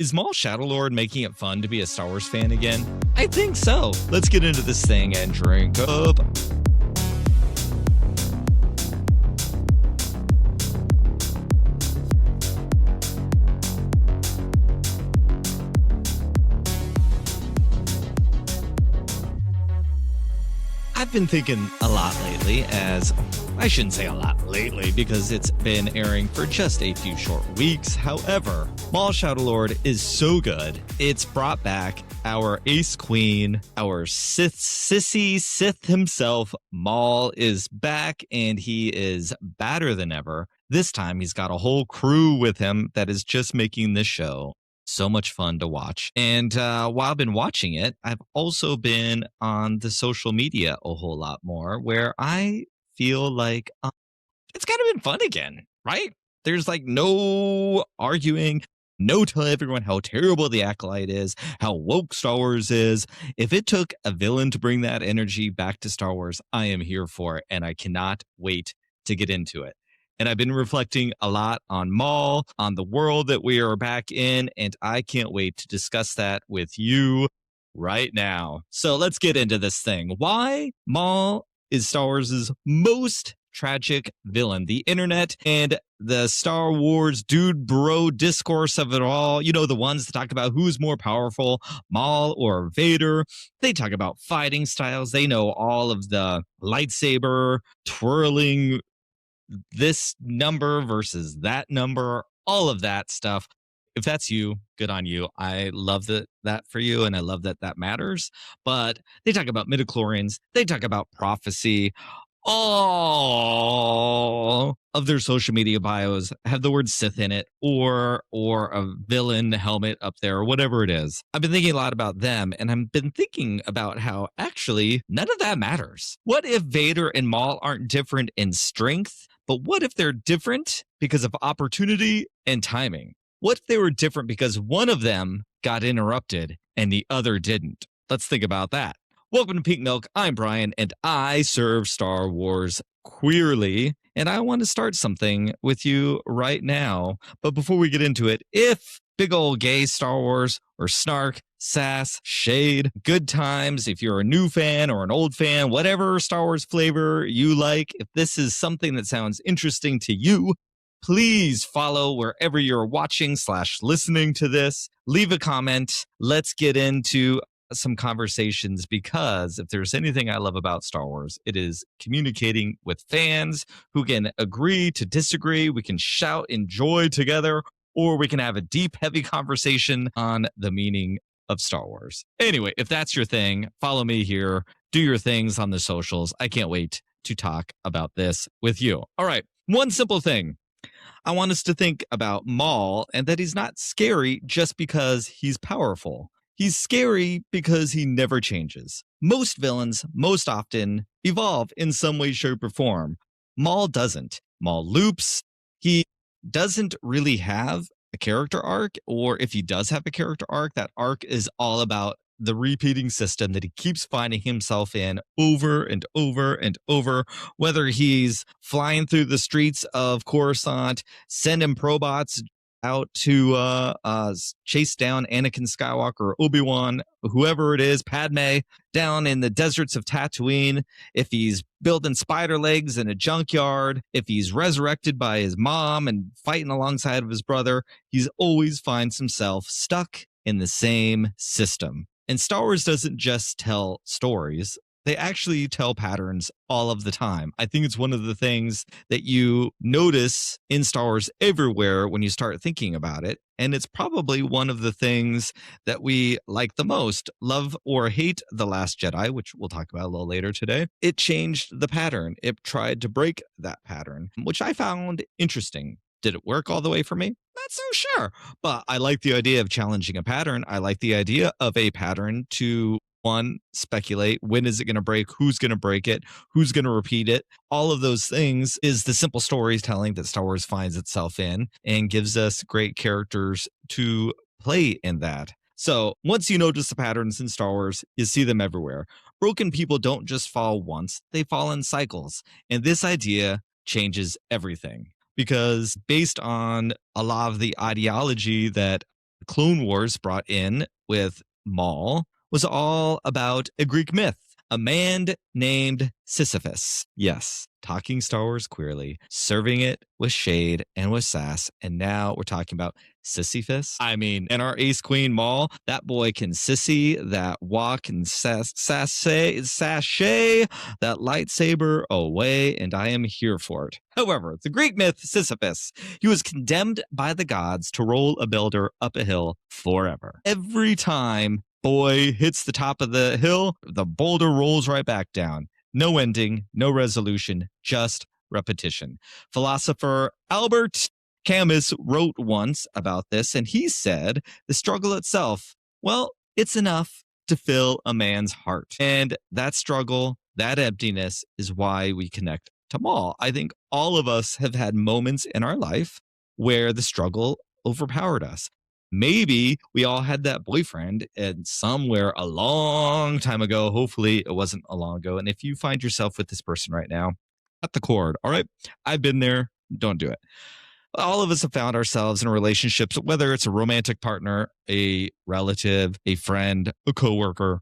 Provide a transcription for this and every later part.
Is Maul Shadowlord making it fun to be a Star Wars fan again? I think so. Let's get into this thing and drink up. I've been thinking a lot lately, as I shouldn't say a lot lately because it's been airing for just a few short weeks. However, Maul Shadowlord is so good. It's brought back our ace queen, our sissy Sith himself. Maul is back and he is badder than ever. This time he's got a whole crew with him that is just making this show so much fun to watch. And while I've been watching it, I've also been on the social media a whole lot more, where I feel like it's kind of been fun again, right? There's like no arguing, no telling everyone how terrible the Acolyte is, how woke Star Wars is. If it took a villain to bring that energy back to Star Wars, I am here for it, and I cannot wait to get into it. And I've been reflecting a lot on Maul, on the world that we are back in, and I can't wait to discuss that with you right now. So let's get into this thing. Why Maul is Star Wars' most tragic villain. The internet and the Star Wars dude bro discourse of it all, you know, the ones that talk about who's more powerful, Maul or Vader. They talk about fighting styles. They know all of the lightsaber twirling, this number versus that number, all of that stuff. If that's you, good on you. I love that for you, and I love that matters. But they talk about midichlorians. They talk about prophecy. All of their social media bios have the word Sith in it, or a villain helmet up there, or whatever it is. I've been thinking a lot about them, and I've been thinking about how actually none of that matters. What if Vader and Maul aren't different in strength? But what if they're different because of opportunity and timing? What if they were different because one of them got interrupted and the other didn't? Let's think about that. Welcome to Pink Milk. I'm Bryan, and I serve Star Wars queerly. And I want to start something with you right now. But before we get into it, if big old gay Star Wars or snark, sass, shade, good times, if you're a new fan or an old fan, whatever Star Wars flavor you like, if this is something that sounds interesting to you, please follow wherever you're watching / listening to this. Leave a comment. Let's get into some conversations, because if there's anything I love about Star Wars, it is communicating with fans who can agree to disagree. We can shout, enjoy together, or we can have a deep, heavy conversation on the meaning of Star Wars. Anyway, if that's your thing, follow me here. Do your things on the socials. I can't wait to talk about this with you. All right, one simple thing. I want us to think about Maul, and that he's not scary just because he's powerful. He's scary because he never changes. Most villains, most often, evolve in some way, shape, or form. Maul doesn't. Maul loops. He doesn't really have a character arc, or if he does have a character arc, that arc is all about the repeating system that he keeps finding himself in over and over and over, whether he's flying through the streets of Coruscant, sending probots out to chase down Anakin Skywalker or Obi-Wan, whoever it is, Padme, down in the deserts of Tatooine, if he's building spider legs in a junkyard, if he's resurrected by his mom and fighting alongside of his brother, he's always finds himself stuck in the same system. And Star Wars doesn't just tell stories. They actually tell patterns all of the time. I think it's one of the things that you notice in Star Wars everywhere when you start thinking about it. And it's probably one of the things that we like the most. Love or hate The Last Jedi, which we'll talk about a little later today. It changed the pattern. It tried to break that pattern, which I found interesting. Did it work all the way for me? Not so sure. But I like the idea of challenging a pattern. I like the idea of a pattern to speculate, when is it going to break, who's going to break it, who's going to repeat it. All of those things is the simple storytelling that Star Wars finds itself in and gives us great characters to play in that. So once you notice the patterns in Star Wars, you see them everywhere. Broken people don't just fall once, they fall in cycles. And this idea changes everything, because based on a lot of the ideology that The Clone Wars brought in with Maul was all about a Greek myth. A man named Sisyphus. Yes, talking Star Wars queerly, serving it with shade and with sass. And now we're talking about Sisyphus. I mean, and our ace queen Maul, that boy can sissy, that walk and sashay that lightsaber away, and I am here for it. However, the Greek myth Sisyphus, he was condemned by the gods to roll a builder up a hill forever. Every time boy hits the top of the hill, the boulder rolls right back down. No ending, no resolution, just repetition. Philosopher Albert Camus wrote once about this, and he said, the struggle itself, well, it's enough to fill a man's heart. And that struggle, that emptiness is why we connect to Maul. I think all of us have had moments in our life where the struggle overpowered us. Maybe we all had that boyfriend and somewhere a long time ago. Hopefully it wasn't a long ago. And if you find yourself with this person right now, cut the cord. All right. I've been there. Don't do it. All of us have found ourselves in relationships, whether it's a romantic partner, a relative, a friend, a coworker,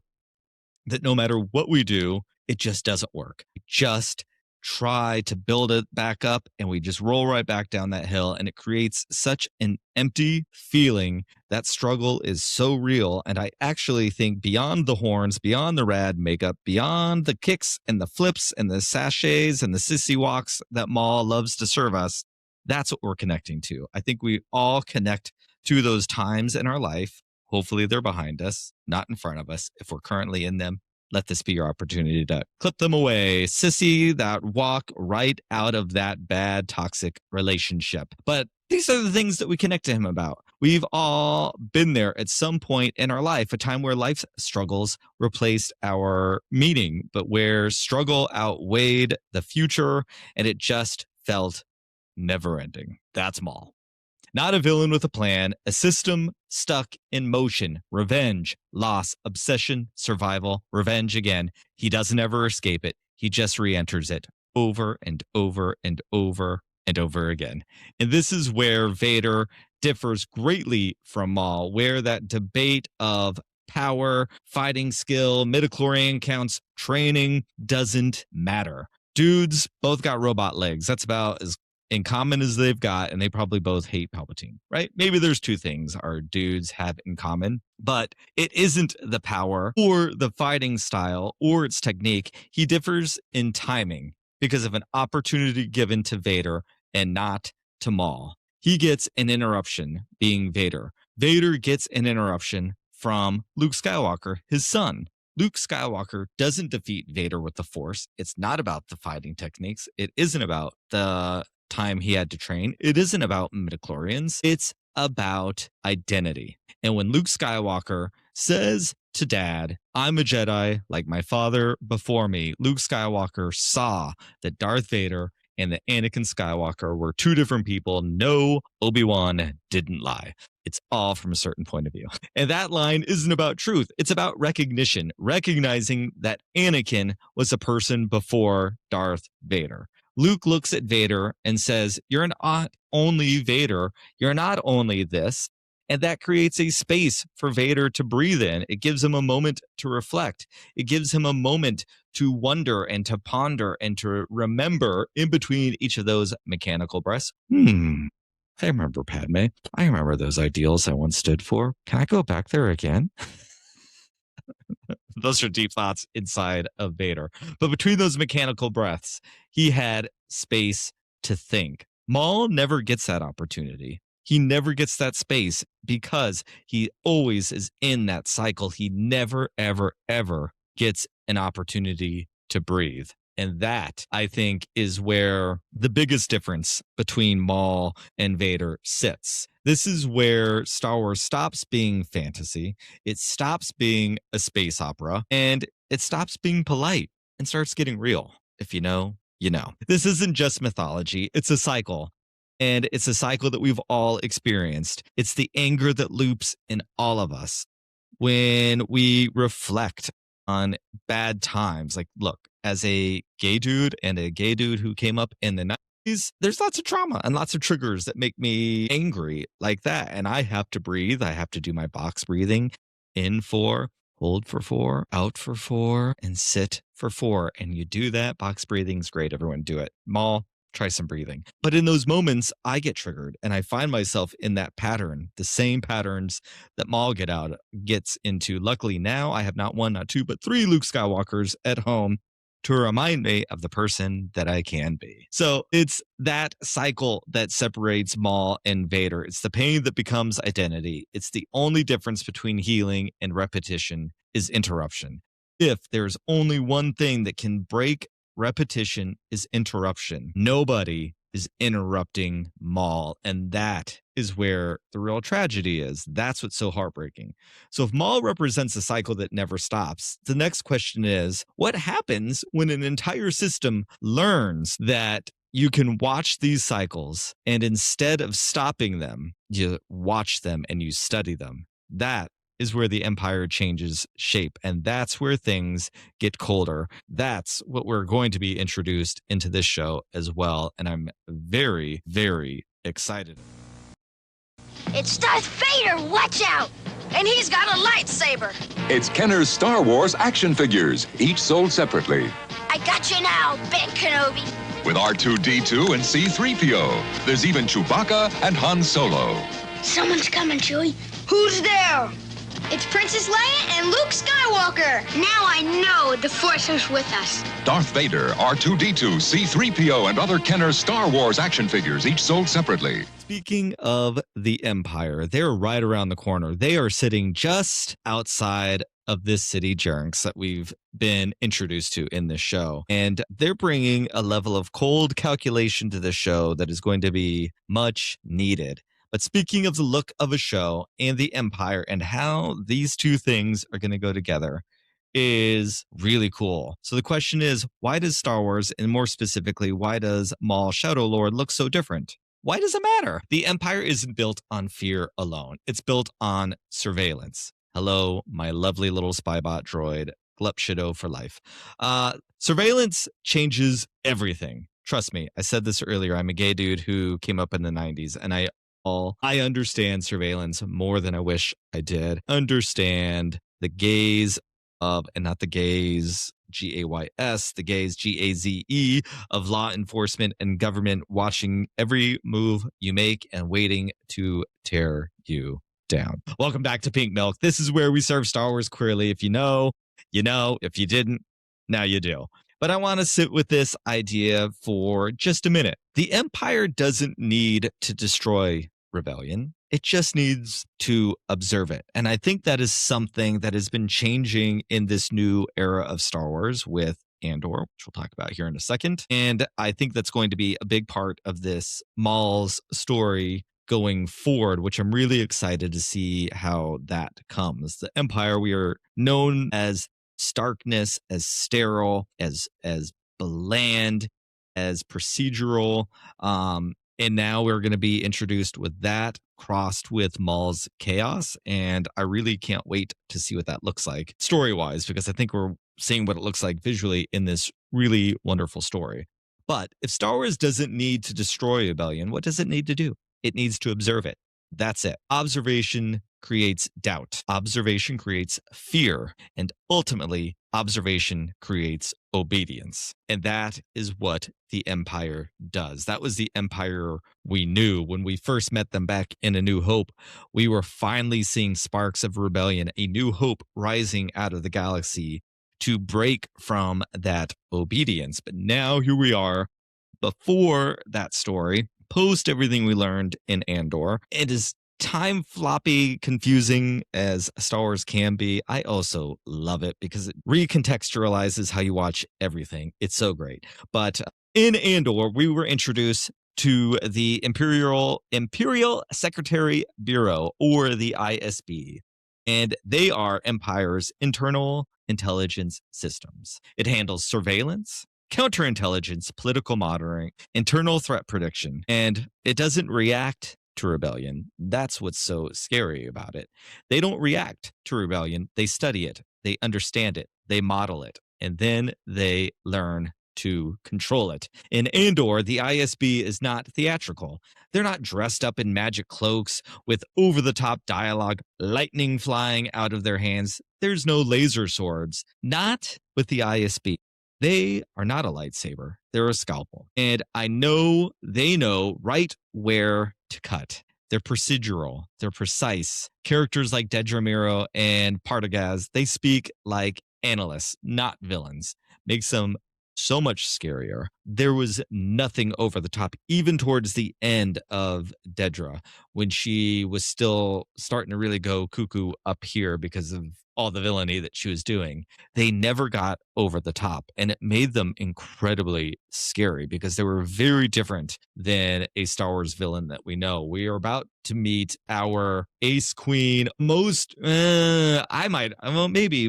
that no matter what we do, it just doesn't work. We just try to build it back up and we just roll right back down that hill, and it creates such an empty feeling. That struggle is so real. And I actually think beyond the horns, beyond the rad makeup, beyond the kicks and the flips and the sachets and the sissy walks that Maul loves to serve us, that's what we're connecting to. I think we all connect to those times in our life. Hopefully they're behind us, not in front of us. If we're currently in them, let this be your opportunity to clip them away. Sissy, that walk right out of that bad, toxic relationship. But these are the things that we connect to him about. We've all been there at some point in our life, a time where life struggles replaced our meaning, but where struggle outweighed the future and it just felt never ending. That's Maul. Not a villain with a plan, a system stuck in motion, revenge, loss, obsession, survival, revenge again. He doesn't ever escape it. He just re-enters it over and over and over and over again. And this is where Vader differs greatly from Maul, where that debate of power, fighting skill, midichlorian counts, training doesn't matter. Dudes both got robot legs. That's about as in common as they've got, and they probably both hate Palpatine, right? Maybe there's two things our dudes have in common, but it isn't the power or the fighting style or its technique. He differs in timing because of an opportunity given to Vader and not to Maul. He gets an interruption, being Vader. Vader gets an interruption from Luke Skywalker, his son. Luke Skywalker doesn't defeat Vader with the Force. It's not about the fighting techniques. It isn't about the time he had to train. It isn't about midichlorians. It's about identity. And when Luke Skywalker says to Dad, I'm a Jedi like my father before me, Luke Skywalker saw that Darth Vader and that Anakin Skywalker were two different people. No, Obi-Wan didn't lie. It's all from a certain point of view. And that line isn't about truth. It's about recognition, recognizing that Anakin was a person before Darth Vader. Luke looks at Vader and says, you're not only Vader, you're not only this. And that creates a space for Vader to breathe in. It gives him a moment to reflect. It gives him a moment to wonder and to ponder and to remember in between each of those mechanical breaths. I remember Padme. I remember those ideals I once stood for. Can I go back there again? Those are deep thoughts inside of Vader. But between those mechanical breaths, he had space to think. Maul never gets that opportunity. He never gets that space because he always is in that cycle. He never, ever, ever gets an opportunity to breathe. And that, I think, is where the biggest difference between Maul and Vader sits. This is where Star Wars stops being fantasy, it stops being a space opera, and it stops being polite and starts getting real. If you know, you know. This isn't just mythology, it's a cycle. And it's a cycle that we've all experienced. It's the anger that loops in all of us when we reflect on bad times. Like, look, as a gay dude and a gay dude who came up in the there's lots of trauma and lots of triggers that make me angry like that. And I have to breathe. I have to do my box breathing. In 4, hold for 4, out for 4, and sit for 4. And you do that. Box breathing's great. Everyone do it. Maul, try some breathing. But in those moments, I get triggered and I find myself in that pattern, the same patterns that Maul gets into. Luckily now I have not 1, not 2, but 3 Luke Skywalkers at home to remind me of the person that I can be. So it's that cycle that separates Maul and Vader. It's the pain that becomes identity. It's the only difference between healing and repetition is interruption. If there's only one thing that can break repetition is interruption. Nobody is interrupting Maul, and that is where the real tragedy is. That's what's so heartbreaking. So if Maul represents a cycle that never stops, the next question is, what happens when an entire system learns that you can watch these cycles and instead of stopping them, you watch them and you study them? That is where the Empire changes shape, and that's where things get colder. That's what we're going to be introduced into this show as well, and I'm very, very excited. It's Darth Vader, watch out! And he's got a lightsaber. It's Kenner's Star Wars action figures, each sold separately. I got you now, Ben Kenobi. With R2-D2 and C-3PO. There's even Chewbacca and Han Solo. Someone's coming, Chewie. Who's there? It's Princess Leia and Luke Skywalker. Now I know the Force is with us. Darth Vader, R2-D2, C-3PO, and other Kenner Star Wars action figures, each sold separately. Speaking of the Empire, they're right around the corner. They are sitting just outside of this city, Jerinx, that we've been introduced to in this show. And they're bringing a level of cold calculation to the show that is going to be much needed. But speaking of the look of a show and the Empire and how these two things are going to go together is really cool. So the question is, why does Star Wars, and more specifically, why does Maul Shadow Lord look so different? Why does it matter? The Empire isn't built on fear alone. It's built on surveillance. Hello, my lovely little spybot droid, Glup Shadow for life. Surveillance changes everything. Trust me, I said this earlier. I'm a gay dude who came up in the 90s, and I understand surveillance more than I wish I did. Understand the gaze of, and not the gaze, Gays, the gaze, Gaze, of law enforcement and government watching every move you make and waiting to tear you down. Welcome back to Pink Milk. This is where we serve Star Wars queerly. If you know, you know. If you didn't, now you do. But I want to sit with this idea for just a minute. The Empire doesn't need to destroy rebellion. It just needs to observe it. And I think that is something that has been changing in this new era of Star Wars with Andor, which we'll talk about here in a second. And I think that's going to be a big part of this Maul's story going forward, which I'm really excited to see how that comes. The Empire, we are known as starkness, as sterile, as bland, as procedural. And now we're going to be introduced with that crossed with Maul's chaos. And I really can't wait to see what that looks like story-wise, because I think we're seeing what it looks like visually in this really wonderful story. But if Star Wars doesn't need to destroy rebellion, what does it need to do? It needs to observe it. That's it. Observation creates doubt. Observation creates fear. And ultimately, observation creates obedience. And that is what the Empire does. That was the Empire we knew when we first met them back in A New Hope. We were finally seeing sparks of rebellion, a new hope rising out of the galaxy to break from that obedience. But now here we are before that story, post everything we learned in Andor. It is time floppy, confusing as Star Wars can be. I also love it because it recontextualizes how you watch everything. It's so great. But in Andor, we were introduced to the Imperial Secretary Bureau, or the ISB. And they are Empire's internal intelligence systems. It handles surveillance, counterintelligence, political monitoring, internal threat prediction, and it doesn't react to rebellion. That's what's so scary about it. They don't react to rebellion. They study it. They understand it. They model it. And then they learn to control it. In Andor, the ISB is not theatrical. They're not dressed up in magic cloaks with over-the-top dialogue, lightning flying out of their hands. There's no laser swords. Not with the ISB. They are not a lightsaber. They're a scalpel. And I know they know right where to cut. They're procedural. They're precise. Characters like Dedra Meero and Partagaz, they speak like analysts, not villains. Makes them so much scarier. There was nothing over the top, even towards the end of Dedra, when she was still starting to really go cuckoo up here because of all the villainy that she was doing. They never got over the top, and it made them incredibly scary because they were very different than a Star Wars villain that we know. We are about to meet our ace queen. Maybe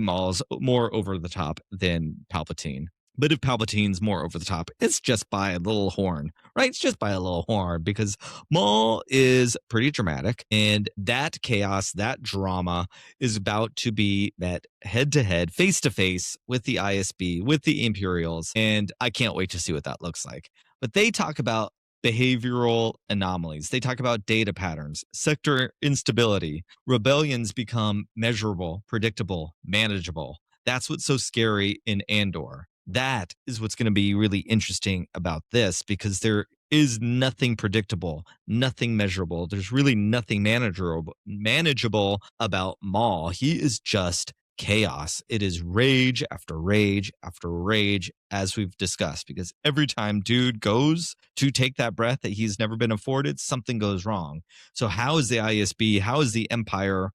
Maul's more over the top than Palpatine. But if Palpatine's more over the top, it's just by a little horn, right? It's just by a little horn because Maul is pretty dramatic, and that chaos, that drama is about to be met head to head, face to face with the ISB, with the Imperials, and I can't wait to see what that looks like. But they talk about behavioral anomalies. They talk about data patterns, sector instability. Rebellions become measurable, predictable, manageable. That's what's so scary in Andor. That is what's going to be really interesting about this, because there is nothing predictable, nothing measurable. There's really nothing manageable about Maul. He is just chaos. It is rage after rage after rage, as we've discussed, because every time dude goes to take that breath that he's never been afforded, something goes wrong. So how is the ISB, how is the Empire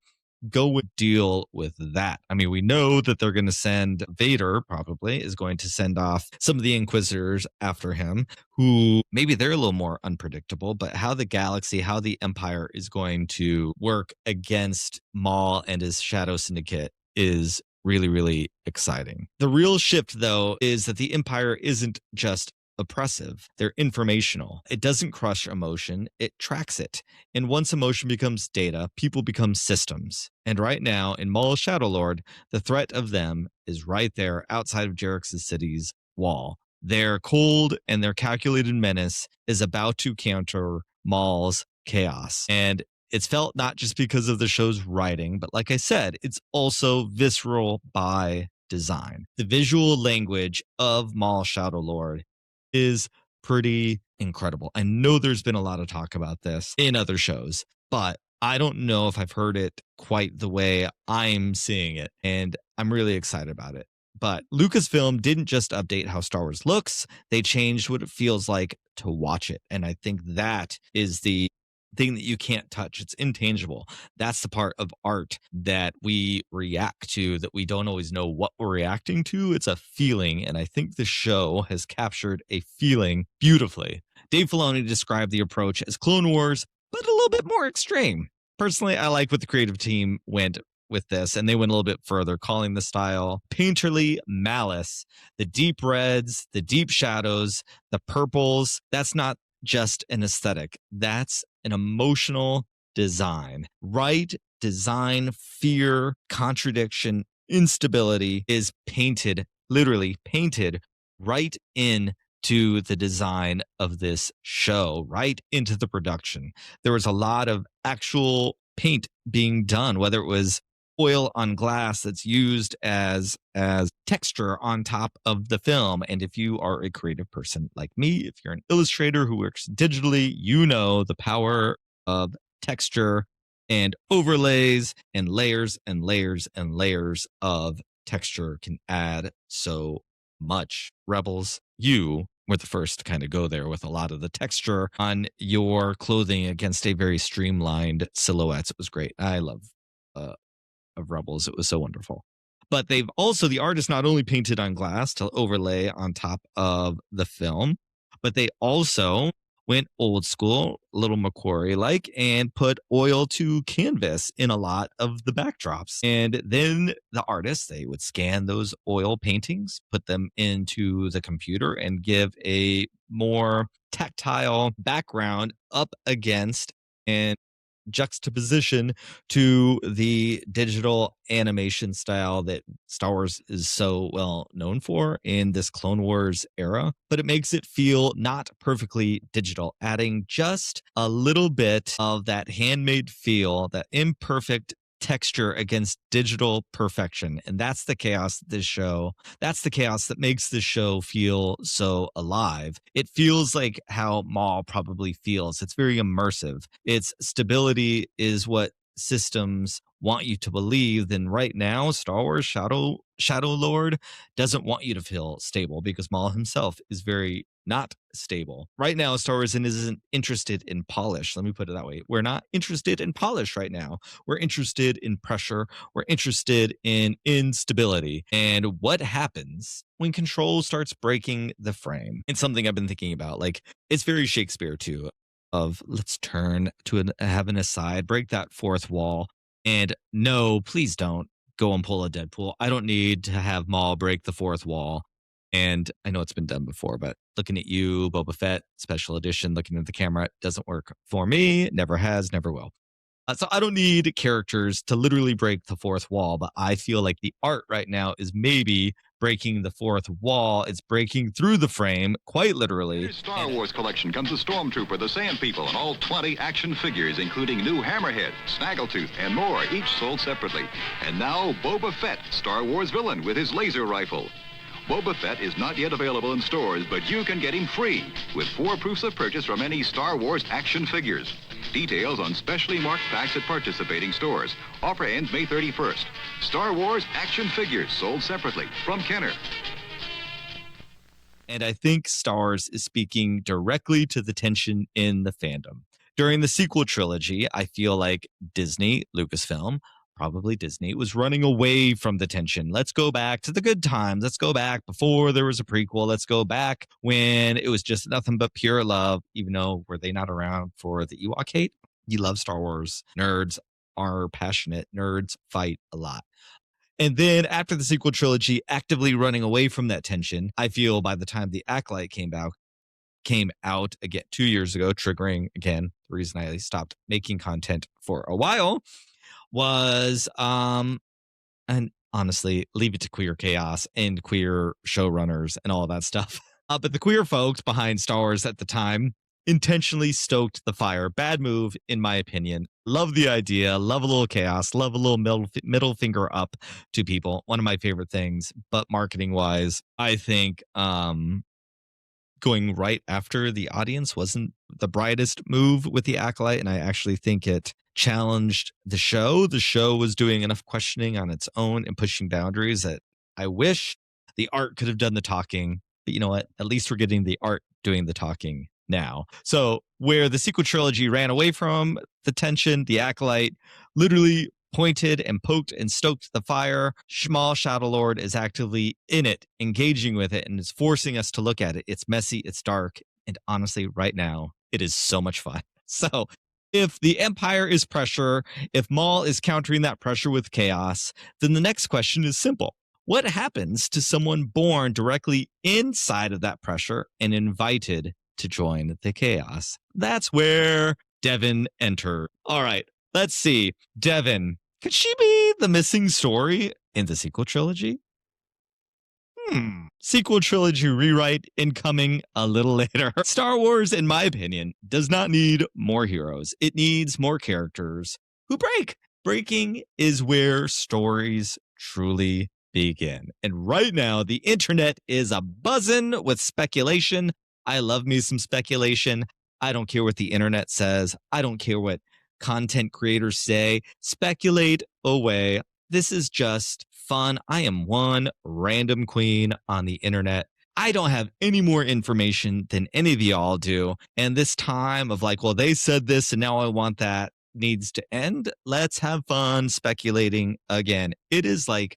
go and deal with that? I mean, we know that they're going to send Vader, probably is going to send off some of the Inquisitors after him, who maybe they're a little more unpredictable, but how the galaxy, how the Empire is going to work against Maul and his Shadow Syndicate is really, really exciting. The real shift, though, is that the Empire isn't just oppressive. They're informational. It doesn't crush emotion, it tracks it. And once emotion becomes data, people become systems. And right now, in Maul Shadow Lord, the threat of them is right there outside of Jerich's city's wall. Their cold and their calculated menace is about to counter Maul's chaos. And it's felt not just because of the show's writing, but like I said, it's also visceral by design. The visual language of Maul Shadow Lord is pretty incredible. I know there's been a lot of talk about this in other shows, but I don't know if I've heard it quite the way I'm seeing it, and I'm really excited about it. But Lucasfilm didn't just update how Star Wars looks, they changed what it feels like to watch it. And I think that is the thing that you can't touch. It's intangible. That's the part of art that we react to, that we don't always know what we're reacting to. It's a feeling, and I think the show has captured a feeling beautifully. Dave Filoni described the approach as Clone Wars, but a little bit more extreme. Personally, I like what the creative team went with this, and they went a little bit further, calling the style painterly malice. The deep reds, the deep shadows, the purples, that's not just an aesthetic. That's an emotional design. Right design, fear, contradiction, instability is painted, literally painted right into the design of this show, right into the production. There was a lot of actual paint being done, whether it was oil on glass that's used as texture on top of the film. And if you are a creative person like me, if you're an illustrator who works digitally, you know the power of texture and overlays and layers and layers and layers of texture can add so much. Rebels, you were the first to kind of go there with a lot of the texture on your clothing against a very streamlined silhouettes. It was great. I love of Rebels. It was so wonderful. But they've also, the artist not only painted on glass to overlay on top of the film, but they also went old school, a little Macquarie like, and put oil to canvas in a lot of the backdrops. And then the artists, they would scan those oil paintings, put them into the computer, and give a more tactile background up against and juxtaposition to the digital animation style that Star Wars is so well known for in this Clone Wars era, but it makes it feel not perfectly digital, adding just a little bit of that handmade feel, that imperfect texture against digital perfection. And that's the chaos that's the chaos that makes this show feel so alive. It feels like how Maul probably feels. It's very immersive. Its stability is what systems want you to believe. Then right now, Star Wars Shadow Lord doesn't want you to feel stable because Maul himself is very not stable. Right now, Star Wars isn't interested in polish. Let me put it that way. We're not interested in polish right now. We're interested in pressure. We're interested in instability. And what happens when control starts breaking the frame? It's something I've been thinking about. Like, it's very Shakespeare too, of let's turn to have an aside, break that fourth wall. And no, please don't go and pull a Deadpool. I don't need to have Maul break the fourth wall. And I know it's been done before, but looking at you, Boba Fett, special edition, looking at the camera, it doesn't work for me. Never has, never will. So I don't need characters to literally break the fourth wall, but I feel like the art right now is maybe breaking the fourth wall. It's breaking through the frame, quite literally. The Star Wars collection comes a Stormtrooper, the Sand People, and all 20 action figures, including new Hammerhead, Snaggletooth, and more, each sold separately. And now, Boba Fett, Star Wars villain with his laser rifle. Boba Fett is not yet available in stores, but you can get him free with 4 proofs of purchase from any Star Wars action figures. Details on specially marked packs at participating stores. Offer ends May 31st. Star Wars action figures sold separately from Kenner. And I think Star Wars is speaking directly to the tension in the fandom. During the sequel trilogy, I feel like Disney, Lucasfilm, probably Disney, was running away from the tension. Let's go back to the good times. Let's go back before there was a prequel. Let's go back when it was just nothing but pure love, even though were they not around for the Ewok hate? You love Star Wars. Nerds are passionate. Nerds fight a lot. And then after the sequel trilogy, actively running away from that tension, I feel by the time the Acolyte came out again 2 years ago, triggering again the reason I stopped making content for a while, was and honestly, leave it to queer chaos and queer showrunners and all that stuff. But the queer folks behind Star Wars at the time intentionally stoked the fire. Bad move, in my opinion. Love the idea, love a little chaos, love a little middle finger up to people. One of my favorite things, but marketing wise, I think going right after the audience wasn't the brightest move with the Acolyte, and I actually think it challenged the show. The show was doing enough questioning on its own and pushing boundaries that I wish the art could have done the talking. But you know what? At least we're getting the art doing the talking now. So where the sequel trilogy ran away from the tension, the Acolyte literally pointed and poked and stoked the fire. Maul Shadow Lord is actively in it, engaging with it, and is forcing us to look at it. It's messy, it's dark, and honestly, right now, it is so much fun. So if the Empire is pressure, if Maul is countering that pressure with chaos, then the next question is simple. What happens to someone born directly inside of that pressure and invited to join the chaos? That's where Devin enter. All right, let's see. Devin, could she be the missing story in the sequel trilogy? Sequel trilogy rewrite incoming a little later. Star Wars, in my opinion, does not need more heroes. It needs more characters who break. Breaking is where stories truly begin. And right now, the internet is a buzzing with speculation. I love me some speculation. I don't care what the internet says. I don't care what content creators say. Speculate away. This is just fun. I am one random queen on the internet. I don't have any more information than any of y'all do. And this time of like, well, they said this and now I want that needs to end. Let's have fun speculating again. It is like,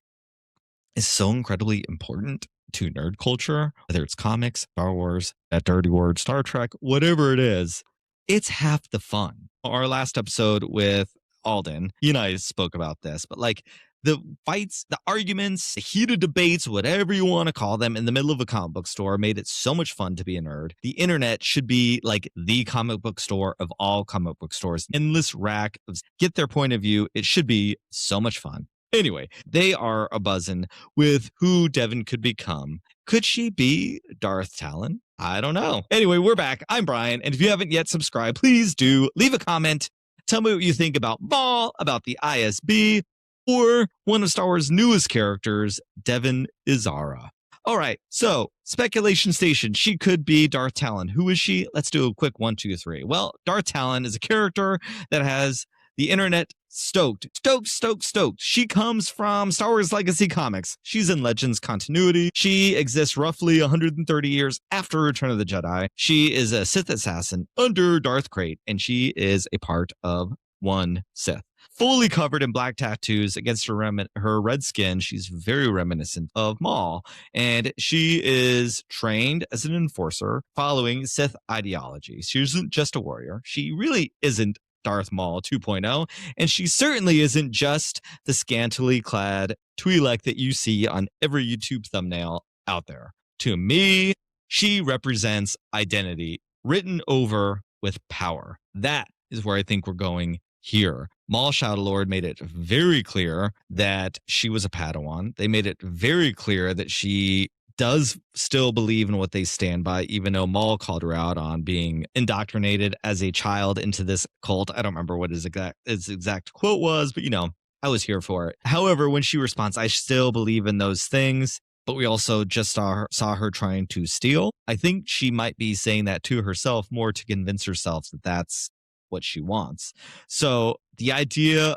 it's so incredibly important to nerd culture, whether it's comics, Star Wars, that dirty word, Star Trek, whatever it is. It's half the fun. Our last episode with Alden. You and I spoke about this, but like the fights, the arguments, the heated debates, whatever you want to call them, in the middle of a comic book store made it so much fun to be a nerd. The internet should be like the comic book store of all comic book stores. Endless rack of get their point of view. It should be so much fun. Anyway, they are a buzzing with who Devin could become. Could she be Darth Talon? I don't know. Anyway, we're back. I'm Bryan, and if you haven't yet subscribed, please do leave a comment. Tell me what you think about Maul, about the ISB, or one of Star Wars' newest characters, Devin Izara. All right, so speculation station. She could be Darth Talon. Who is she? Let's do a quick 1, 2, 3. Well, Darth Talon is a character that has the internet stoked. She comes from Star Wars Legacy Comics. She's in Legends continuity. She exists roughly 130 years after Return of the Jedi. She is a Sith assassin under Darth Krayt, and she is a part of one Sith. Fully covered in black tattoos against her red skin. She's very reminiscent of Maul, and she is trained as an enforcer following Sith ideology. She isn't just a warrior. She really isn't Darth Maul 2.0, and she certainly isn't just the scantily clad Twi'lek that you see on every YouTube thumbnail out there. To me, she represents identity written over with power. That is where I think we're going here. Maul Shadowlord made it very clear that she was a Padawan. They made it very clear that she does still believe in what they stand by, even though Maul called her out on being indoctrinated as a child into this cult. I don't remember what his exact quote was, but I was here for it. However, when she responds, I still believe in those things, but we also just saw her trying to steal. I think she might be saying that to herself more to convince herself that that's what she wants. So the idea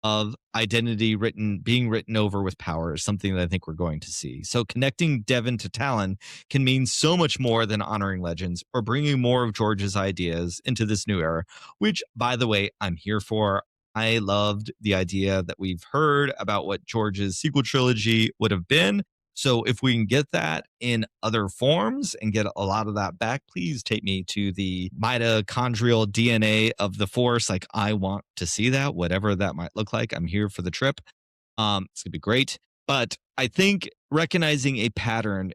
of identity being written over with power is something that I think we're going to see. So connecting Devin to Talon can mean so much more than honoring legends or bringing more of George's ideas into this new era, which, by the way, I'm here for. I loved the idea that we've heard about what George's sequel trilogy would have been. So if we can get that in other forms and get a lot of that back, please take me to the mitochondrial DNA of the Force. Like, I want to see that, whatever that might look like. I'm here for the trip. It's going to be great. But I think recognizing a pattern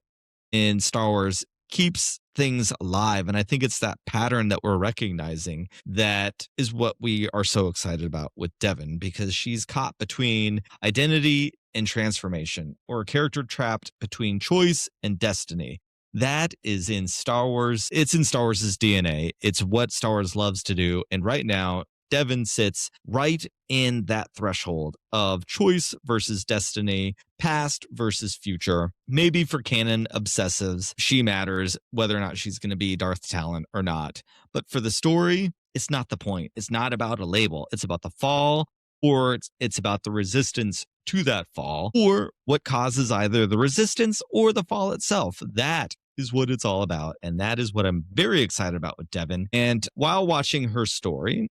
in Star Wars keeps things alive. And I think it's that pattern that we're recognizing that is what we are so excited about with Devin, because she's caught between identity and transformation, or a character trapped between choice and destiny. That is in Star Wars. It's in Star Wars' DNA. It's what Star Wars loves to do. And right now, Devin sits right in that threshold of choice versus destiny, past versus future. Maybe for canon obsessives, she matters whether or not she's going to be Darth Talon or not. But for the story, it's not the point. It's not about a label. It's about the fall, or it's about the resistance to that fall, or what causes either the resistance or the fall itself. That is what it's all about. And that is what I'm very excited about with Devin. And while watching her story,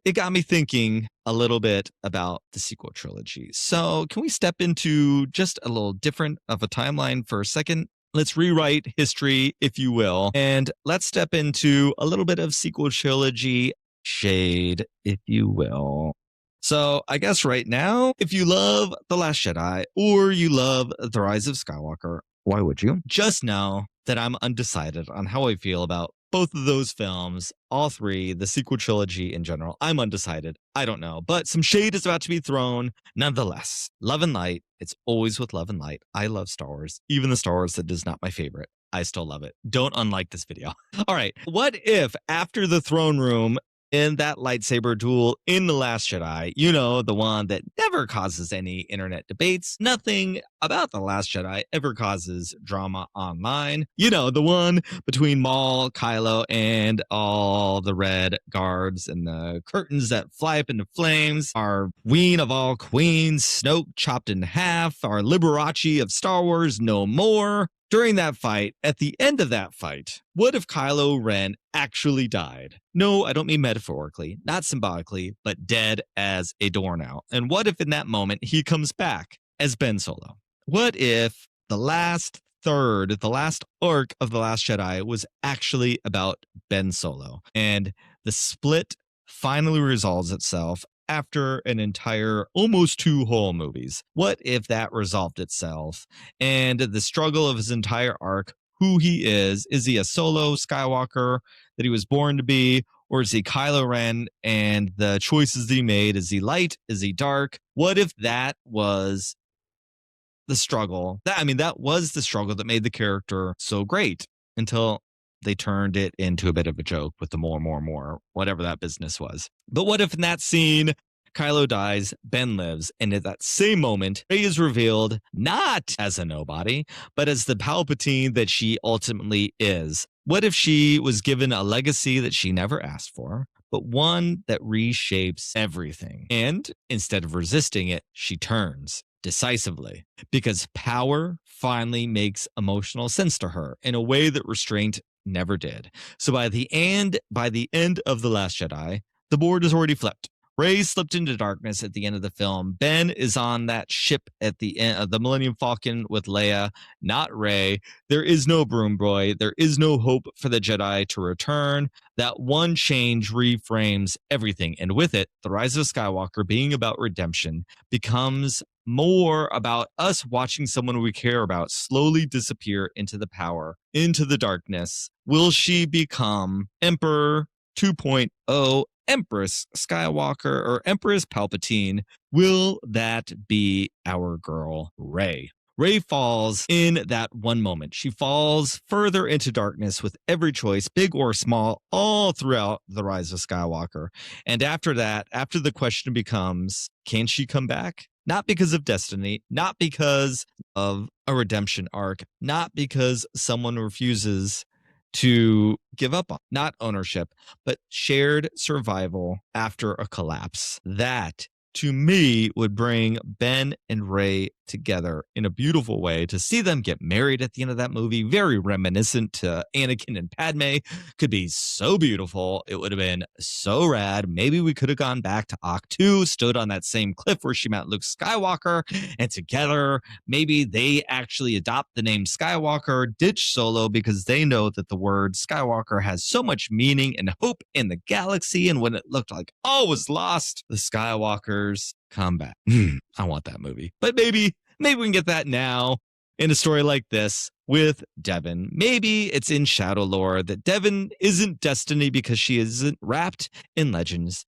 it got me thinking a little bit about the sequel trilogy. So can we step into just a little different of a timeline for a second? Let's rewrite history, if you will, and let's step into a little bit of sequel trilogy shade, if you will. So I guess right now, if you love The Last Jedi or you love The Rise of Skywalker, why would you? Just know that I'm undecided on how I feel about both of those films, all three, the sequel trilogy in general. I'm undecided. I don't know. But some shade is about to be thrown. Nonetheless, love and light. It's always with love and light. I love Star Wars. Even the Star Wars that is not my favorite, I still love it. Don't unlike this video. All right. What if after the throne room in that lightsaber duel in The Last Jedi, the one that never causes any internet debates, nothing about The Last Jedi ever causes drama online, the one between Maul, Kylo, and all the red guards and the curtains that fly up into flames, our queen of all queens, Snoke chopped in half, our Liberace of Star Wars no more. During that fight, at the end of that fight, what if Kylo Ren actually died? No, I don't mean metaphorically, not symbolically, but dead as a doornail. And what if in that moment he comes back as Ben Solo? What if the last arc of The Last Jedi was actually about Ben Solo and the split finally resolves itself after an entire almost 2 whole movies? What if that resolved itself and the struggle of his entire arc, who he is he a solo Skywalker that he was born to be, or is he Kylo Ren and the choices that he made? Is he light? Is he dark? What if that was the struggle? That was the struggle that made the character so great until they turned it into a bit of a joke with the more, whatever that business was. But what if in that scene, Kylo dies, Ben lives, and at that same moment, Rey is revealed not as a nobody, but as the Palpatine that she ultimately is? What if she was given a legacy that she never asked for, but one that reshapes everything? And instead of resisting it, she turns decisively, because power finally makes emotional sense to her in a way that restraint never did. So by the end of The Last Jedi, the board is already flipped. Rey slipped into darkness at the end of the film. Ben is on that ship at the end of the Millennium Falcon with Leia, not Rey. There is no Broom Boy. There is no hope for the Jedi to return. That one change reframes everything. And with it, The Rise of Skywalker being about redemption becomes more about us watching someone we care about slowly disappear into the power, into the darkness. Will she become Emperor 2.0, Empress Skywalker, or Empress Palpatine? Will that be our girl, Rey? Rey falls in that one moment. She falls further into darkness with every choice, big or small, all throughout The Rise of Skywalker. And after that, after the question becomes, can she come back? Not because of destiny, not because of a redemption arc, not because someone refuses to give up on, not ownership, but shared survival after a collapse. That, to me, would bring Ben and Rey together in a beautiful way. To see them get married at the end of that movie, very reminiscent to Anakin and Padme, could be so beautiful. It would have been so rad. Maybe we could have gone back to Octu, stood on that same cliff where she met Luke Skywalker, and together, maybe they actually adopt the name Skywalker, ditch Solo, because they know that the word Skywalker has so much meaning and hope in the galaxy. And when it looked like all was lost, the Skywalkers come back. I want that movie. But maybe we can get that now in a story like this with Devin. Maybe it's in Shadow lore that Devin isn't Destiny because she isn't wrapped in legends.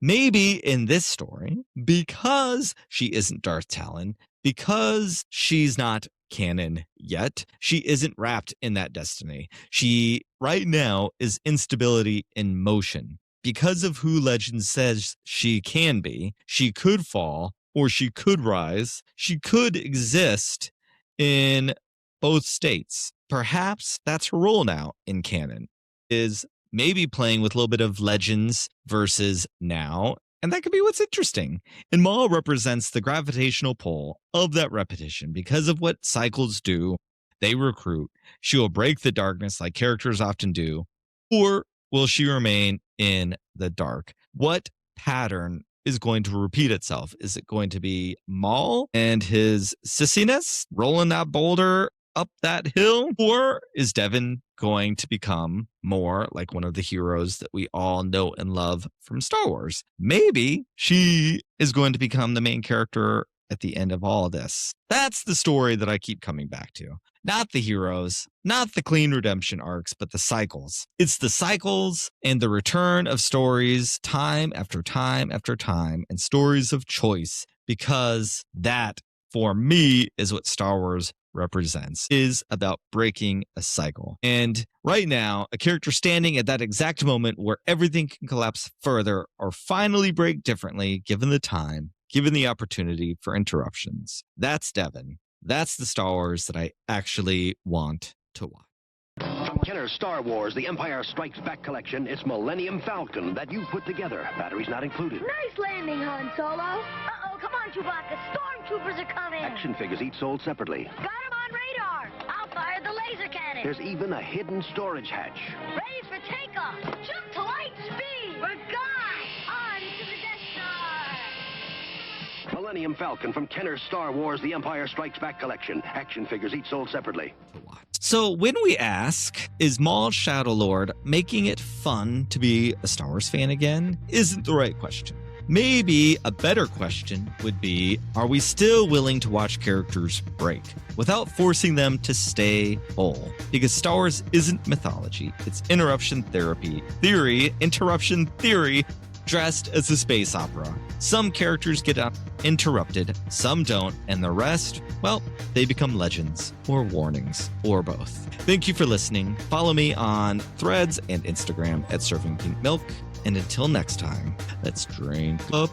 Maybe in this story, because she isn't Darth Talon, because she's not canon yet, she isn't wrapped in that destiny. She right now is instability in motion. Because of who legend says she can be, she could fall or she could rise. She could exist in both states. Perhaps that's her role now in canon, is maybe playing with a little bit of legends versus now. And that could be what's interesting. And Maul represents the gravitational pull of that repetition. Because of what cycles do, they recruit. She will break the darkness like characters often do. Or will she remain in the dark? What pattern is going to repeat itself? Is it going to be Maul and his sissiness rolling that boulder up that hill? Or is Devin going to become more like one of the heroes that we all know and love from Star Wars? Maybe she is going to become the main character at the end of all of this. That's the story that I keep coming back to. Not the heroes, not the clean redemption arcs, but the cycles. It's the cycles and the return of stories time after time after time, and stories of choice, because that, for me, is what Star Wars represents, is about breaking a cycle. And right now, a character standing at that exact moment where everything can collapse further or finally break differently, given the time, given the opportunity for interruptions. That's Devin. That's the Star Wars that I actually want to watch. From Kenner's Star Wars, The Empire Strikes Back collection, it's Millennium Falcon that you put together. Batteries not included. Nice landing, Han Solo. Uh-oh, come on, Chewbacca. Stormtroopers are coming. Action figures each sold separately. Got him on radar. I'll fire the laser cannon. There's even a hidden storage hatch. Ready for takeoff. Jump to light speed. We're gone. On to the Death Star. Millennium Falcon from Kenner's Star Wars The Empire Strikes Back collection. Action figures each sold separately. So when we ask, is Maul Shadow Lord making it fun to be a Star Wars fan again, isn't the right question. Maybe a better question would be, are we still willing to watch characters break without forcing them to stay whole? Because Star Wars isn't mythology, it's interruption theory, dressed as a space opera. Some characters get interrupted, some don't, and the rest, well, they become legends or warnings or both. Thank you for listening. Follow me on Threads and Instagram at Serving Pink Milk. And until next time, let's drink up